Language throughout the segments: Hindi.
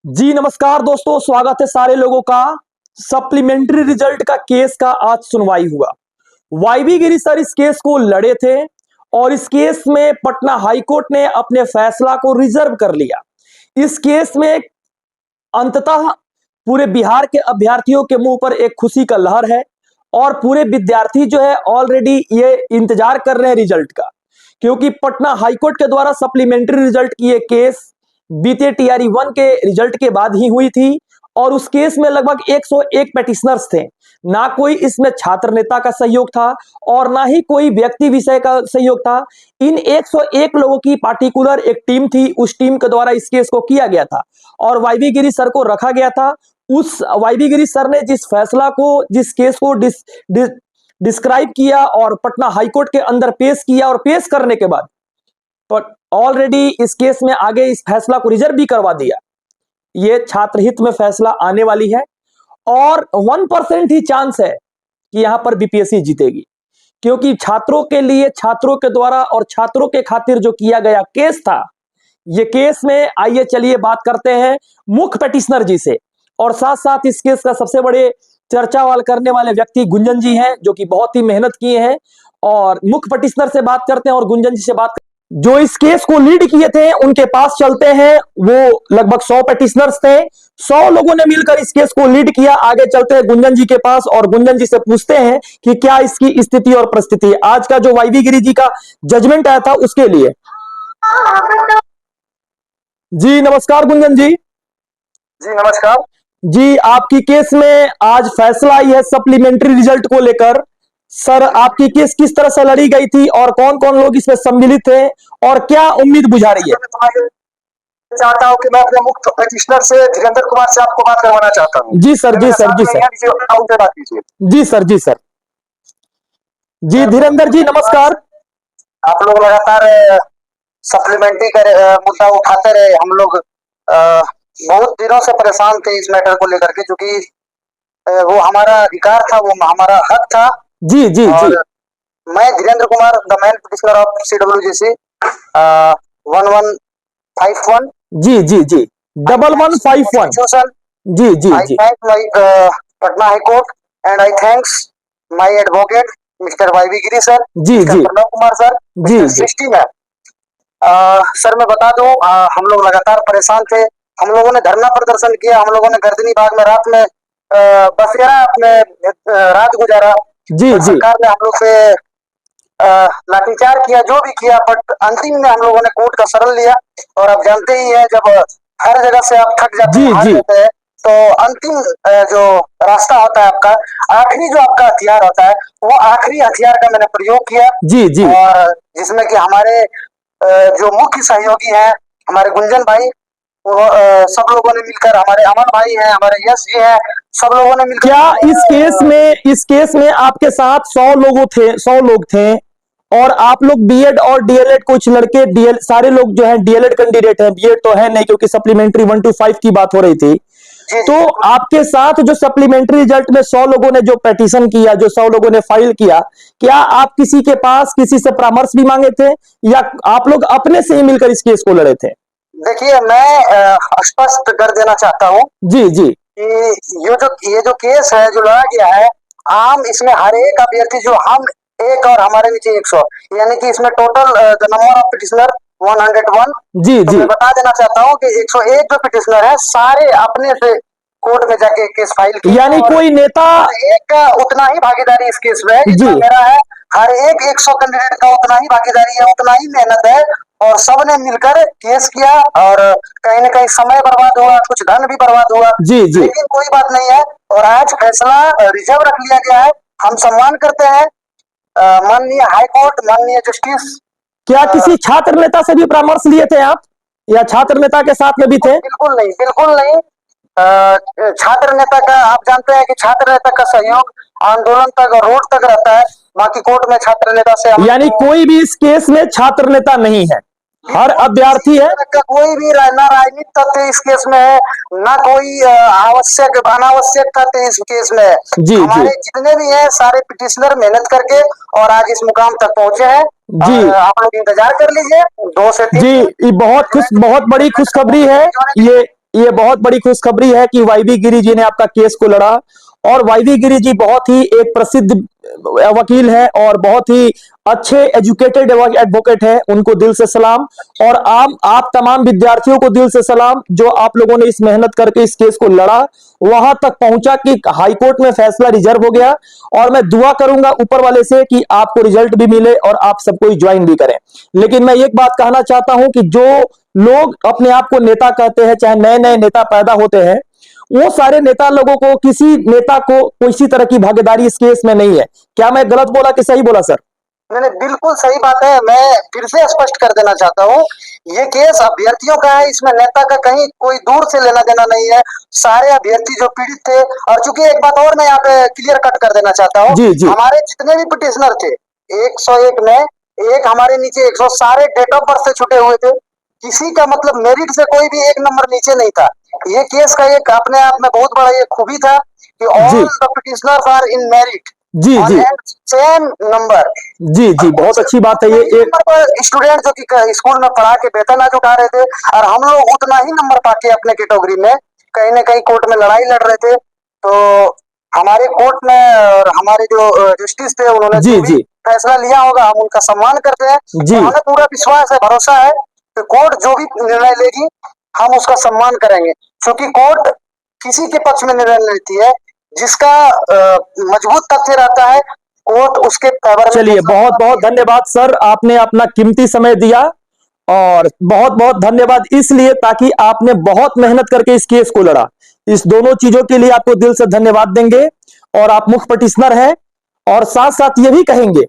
जी नमस्कार दोस्तों, स्वागत है सारे लोगों का। सप्लीमेंट्री रिजल्ट का केस का आज सुनवाई हुआ। वाईवी गिरी सर इस केस को लड़े थे और इस केस में पटना हाईकोर्ट ने अपने फैसला को रिजर्व कर लिया। इस केस में अंततः पूरे बिहार के अभ्यर्थियों के मुंह पर एक खुशी का लहर है और पूरे विद्यार्थी जो है ऑलरेडी ये इंतजार कर रहे हैं रिजल्ट का, क्योंकि पटना हाईकोर्ट के द्वारा सप्लीमेंट्री रिजल्ट की ये केस बीते टीआरई 1 के रिजल्ट के बाद ही हुई थी और उस केस में लगभग 101 पेटिशनर्स थे। ना कोई इसमें छात्र नेता का सहयोग था और ना ही कोई व्यक्ति विषय का सहयोग था। इन 101 लोगों की पार्टिकुलर एक टीम थी, उस टीम के द्वारा इस केस को किया गया था और वाईवी गिरी सर को रखा गया था। उस वाईवी गिरी सर ने जिस फैसला को, जिस केस को डिस्क्राइब किया और पटना हाईकोर्ट के अंदर पेश किया और पेश करने के बाद ऑलरेडी इस केस में आगे इस फैसला को रिजर्व भी करवा दिया। ये छात्र हित में फैसला आने वाली है और 1% ही चांस है कि यहां पर बीपीएससी जीतेगी, क्योंकि छात्रों के लिए, छात्रों के द्वारा और छात्रों के खातिर जो किया गया केस था, ये केस में आइए चलिए बात करते हैं मुख्य पेटिशनर जी से और साथ साथ इस केस का सबसे बड़े चर्चा वाल करने वाले व्यक्ति गुंजन जी हैं, जो कि बहुत ही मेहनत किए हैं। और मुख्य पेटिशनर से बात करते हैं और गुंजन जी से बात जो इस केस को लीड किए थे उनके पास चलते हैं। वो लगभग 100 पेटिशनर्स थे, 100 लोगों ने मिलकर इस केस को लीड किया। आगे चलते हैं गुंजन जी के पास और गुंजन जी से पूछते हैं कि क्या इसकी स्थिति और परिस्थिति आज का जो वाईवी गिरी जी का जजमेंट आया था उसके लिए। जी नमस्कार गुंजन जी। जी नमस्कार जी, आपकी केस में आज फैसला आई है सप्लीमेंट्री रिजल्ट को लेकर। सर, आपकी केस किस तरह से लड़ी गई थी और कौन कौन लोग इसमें सम्मिलित थे और क्या उम्मीद बुझा रही है? चाहता हूं कि मैं अपने मुख्य पेटिशनर से धीरेन्द्र कुमार से आपको बात करवाना चाहता हूं। जी सर, जी सर, जी सर, जी सर, जी सर, जी धीरेन्द्र जी नमस्कार। आप लोग लगातार सप्लीमेंट्री का मुद्दा उठाते रहे। हम लोग बहुत दिनों से परेशान थे इस मैटर को लेकर के, क्योंकि वो हमारा अधिकार था, वो हमारा हक था। जी जी जी। मैं Dhirendra Kumar, the main petitioner of CWGC 1151। जी जी जी 1151। जी जी I जी। thank my Patna High Court and I thanks my advocate Mr. YV Giri sir, ji Mr. Ji Pranav Kumar sir, ji Mr. Srishti ma'am. Sir मैं बता दूं, हम लोग लगातार परेशान थे। हम लोगों ने धरना प्रदर्शन किया, हम लोगों ने गर्दनी बाग में रात में बसेरा अपने रात गुजारा। जी जी। सरकार ने हम लोग से लाठीचार्ज किया, जो भी किया, बट अंतिम में हम लोगों ने कोर्ट का शरण लिया। और आप जानते ही हैं, जब हर जगह से आप थक जाते हैं, हार जाते हैं, तो अंतिम जो रास्ता होता है आपका, आखिरी जो आपका हथियार होता है, वो आखिरी हथियार का मैंने प्रयोग किया। जी जी। और जिसमें कि हमारे जो मुख्य सहयोगी हैं, हमारे गुंजन भाई, वो सब लोगों ने मिलकर, हमारे अमन भाई हैं, हमारे यश जी हैं, सब लोगों ने मिलकर। क्या इस केस में आपके साथ 100 लोग थे और आप लोग बीएड और डीएलएड, कुछ लड़के सारे लोग जो है डीएलएड कैंडिडेट हैं, बीएड तो है नहीं क्योंकि सप्लीमेंट्री 1 to 5 की बात हो रही थी। तो आपके साथ जो सप्लीमेंट्री रिजल्ट में 100 लोगों ने जो पेटिशन किया, जो 100 लोगों ने फाइल किया, क्या आप किसी के पास किसी से परामर्श भी मांगे थे या आप लोग अपने से ही मिलकर इस केस को लड़े थे? देखिए, मैं स्पष्ट कर देना चाहता हूँ जी जी कि ये जो केस है, जो लड़ा गया है, आम इसमें हर एक अभ्यर्थी, जो हम एक और हमारे नीचे 100, यानी कि इसमें total the number of petitioner 101। जी तो जी। मैं बता देना चाहता हूँ कि 101 जो पिटिशनर है, सारे अपने से कोर्ट में जाके केस फाइल किया। यानी कोई नेता एक का उतना ही भागीदारी इस केस में है जितना मेरा है। हर एक 100 कैंडिडेट का उतना ही भागीदारी है, उतना ही मेहनत है, और सबने मिलकर केस किया। और कहीं ना कहीं समय बर्बाद हुआ, कुछ धन भी बर्बाद हुआ। जी जी। लेकिन कोई बात नहीं है, और आज फैसला रिजर्व रख लिया गया है। हम सम्मान करते हैं माननीय हाई कोर्ट, माननीय जस्टिस। क्या किसी छात्र नेता से भी परामर्श लिए थे आप या छात्र नेता के साथ में भी थे? बिल्कुल नहीं, बिल्कुल नहीं। छात्र नेता का, आप जानते हैं कि छात्र नेता का सहयोग आंदोलन तक और रोड तक रहता है, बाकी कोर्ट में छात्र नेता से, यानी कोई भी इस केस में छात्र नेता नहीं है, हर अभ्यर्थी है। कोई भी ना राजनीतिक तथ्य इस केस में है, ना कोई आवश्यक अनावश्यक तथ्य इस केस में है। जी हमारे जी। जितने भी हैं, सारे पिटिशनर मेहनत करके और आज इस मुकाम तक पहुंचे हैं। जी आप लोग इंतजार कर लीजिए 2 से 3 जी। ये बहुत बड़ी खुशखबरी है। ये ये बहुत बड़ी खुशखबरी है कि वाईवी गिरी जी ने आपका केस को लड़ा। और वाईवी गिरी जी बहुत ही एक प्रसिद्ध वकील है और बहुत ही अच्छे एजुकेटेड एडवोकेट है, उनको दिल से सलाम। और आप तमाम विद्यार्थियों को दिल से सलाम जो आप लोगों ने इस मेहनत करके इस केस को लड़ा, वहां तक पहुंचा कि हाईकोर्ट में फैसला रिजर्व हो गया। और मैं दुआ करूंगा ऊपर वाले से कि आपको रिजल्ट भी मिले और आप सबको ज्वाइन भी करें। लेकिन मैं एक बात कहना चाहता हूं कि जो लोग अपने आप को नेता कहते हैं, चाहे नए नए नेता पैदा होते हैं, वो सारे नेता लोगों को, किसी नेता को किसी तरह की भागीदारी इस केस में नहीं है। क्या मैं गलत बोला कि सही बोला सर? मैंने बिल्कुल सही बात है। मैं फिर से स्पष्ट कर देना चाहता हूँ, ये केस अभ्यर्थियों का है, इसमें नेता का कहीं कोई दूर से लेना देना नहीं है। सारे अभ्यर्थी जो पीड़ित थे, और चूंकि एक बात और मैं यहाँ पे क्लियर कट कर देना चाहता हूँ, जी जी हमारे जितने भी पिटिशनर थे 101 में एक हमारे नीचे 100 सारे डेट ऑफ बर्थ से छुटे हुए थे। किसी का मतलब मेरिट से कोई भी एक नंबर नीचे नहीं था। ये केस का एक अपने आप में बहुत बड़ा ये खूबी था कि all the petitioners are in merit जी जी सेम नंबर। जी जी, बहुत अच्छी बात है। ये स्टूडेंट जो कि स्कूल में पढ़ा के वेतन आज उठा रहे थे, और हम लोग उतना ही नंबर पाके अपने कैटेगरी में कहीं ना कहीं कोर्ट में लड़ाई लड़ रहे थे। तो हमारे कोर्ट में और हमारे जो जस्टिस थे, उन्होंने जी जो भी जी फैसला लिया होगा हम उनका सम्मान करते हैं। जी हमें पूरा विश्वास है, भरोसा है कि कोर्ट जो भी निर्णय लेगी हम उसका सम्मान करेंगे, क्योंकि कोर्ट किसी के पक्ष में निर्णय लेती है जिसका मजबूत तथ्य रहता है, कोर्ट उसके फेवर में। चलिए, बहुत बहुत धन्यवाद सर, आपने अपना कीमती समय दिया। और बहुत बहुत धन्यवाद इसलिए ताकि आपने बहुत मेहनत करके इस केस को लड़ा। इस दोनों चीजों के लिए आपको दिल से धन्यवाद देंगे। और आप मुख्य पिटिशनर हैं। और साथ साथ ये भी कहेंगे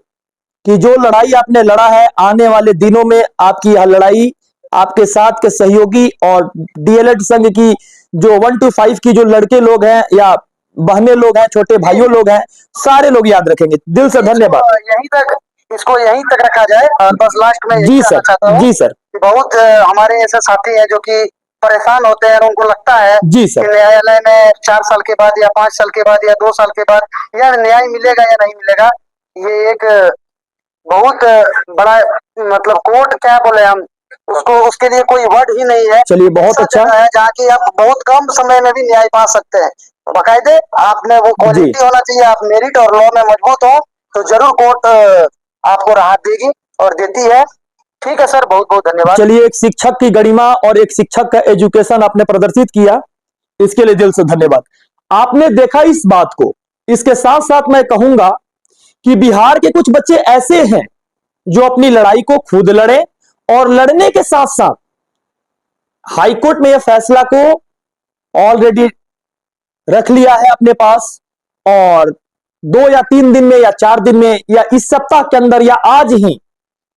कि जो लड़ाई आपने लड़ा है, आने वाले दिनों में आपकी यह लड़ाई आपके साथ के सहयोगी और डीएलएड संघ की जो 1 to 5 की जो लड़के लोग हैं या बहने लोग हैं, छोटे भाइयों लोग हैं, सारे लोग याद रखेंगे। दिल से धन्यवाद। इसको यहीं तक रखा जाए। और बस लास्ट में जी सर, जी सर, बहुत हमारे ऐसे साथी हैं जो कि परेशान होते हैं, और उनको लगता है जी कि सर, न्यायालय में 4 साल के बाद या 5 साल के बाद या 2 साल के बाद या न्याय मिलेगा या नहीं मिलेगा। ये एक बहुत बड़ा मतलब कोर्ट क्या बोले हम उसको, उसके लिए कोई वर्ड ही नहीं है। चलिए, बहुत अच्छा है जहाँ की आप बहुत कम समय में भी न्याय पा सकते हैं। बाकायदे आपने वो क्वालिटी होना चाहिए, आप मेरिट और लॉ में मजबूत हो तो जरूर कोर्ट आपको राहत देगी और देती है। ठीक है सर, बहुत बहुत धन्यवाद। चलिए, एक शिक्षक की गरिमा और एक शिक्षक का एजुकेशन आपने प्रदर्शित किया, इसके लिए दिल से धन्यवाद। आपने देखा इस बात को। इसके साथ साथ मैं कहूंगा कि बिहार के कुछ बच्चे ऐसे हैं जो अपनी लड़ाई को खुद लड़े और लड़ने के साथ साथ हाईकोर्ट में यह फैसला को ऑलरेडी रख लिया है अपने पास, और 2 या 3 दिन में या 4 दिन में या इस सप्ताह के अंदर या आज ही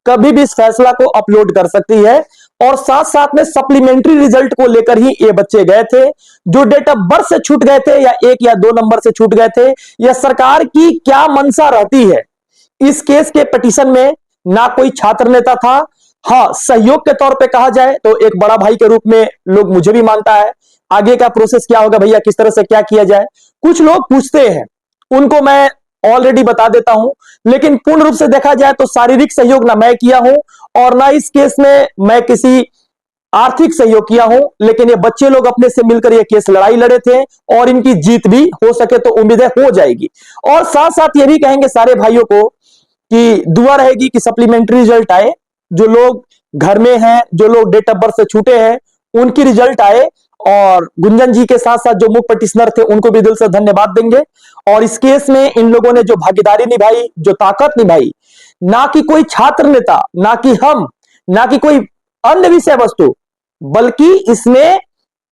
कभी भी इस फैसला को अपलोड कर सकती है। और साथ साथ में सप्लीमेंट्री रिजल्ट को लेकर ही ये बच्चे गए थे जो डेट ऑफ बर्थ से छूट गए थे या 1 या 2 नंबर से छूट गए थे। यह सरकार की क्या मंशा रहती है। इस केस के पिटीशन में ना कोई छात्र नेता था। हाँ, सहयोग के तौर पे कहा जाए तो एक बड़ा भाई के रूप में लोग मुझे भी मानता है। आगे का प्रोसेस क्या होगा भैया, किस तरह से क्या किया जाए, कुछ लोग पूछते हैं, उनको मैं ऑलरेडी बता देता हूं। लेकिन पूर्ण रूप से देखा जाए तो शारीरिक सहयोग ना मैं किया हूं और ना इस केस में मैं किसी आर्थिक सहयोग किया हूं। लेकिन ये बच्चे लोग अपने से मिलकर ये केस लड़ाई लड़े थे और इनकी जीत भी हो सके तो उम्मीद है हो जाएगी। और साथ साथ ये भी कहेंगे सारे भाइयों को कि दुआ रहेगी कि सप्लीमेंट्री रिजल्ट आए। जो लोग घर में हैं, जो लोग डेट ऑफ बर्थ से छूटे हैं, उनकी रिजल्ट आए। और गुंजन जी के साथ साथ जो मुख्य पिटिशनर थे उनको भी दिल से धन्यवाद देंगे। और इस केस में इन लोगों ने जो भागीदारी निभाई, जो ताकत निभाई, ना कि कोई छात्र नेता, ना कि हम, ना कि कोई अन्य विषय वस्तु, बल्कि इसमें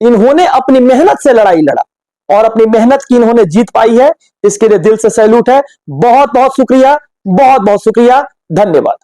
इन्होंने अपनी मेहनत से लड़ाई लड़ा और अपनी मेहनत की इन्होंने जीत पाई है। इसके लिए दिल से सैल्यूट है। बहुत बहुत शुक्रिया, बहुत बहुत शुक्रिया, धन्यवाद।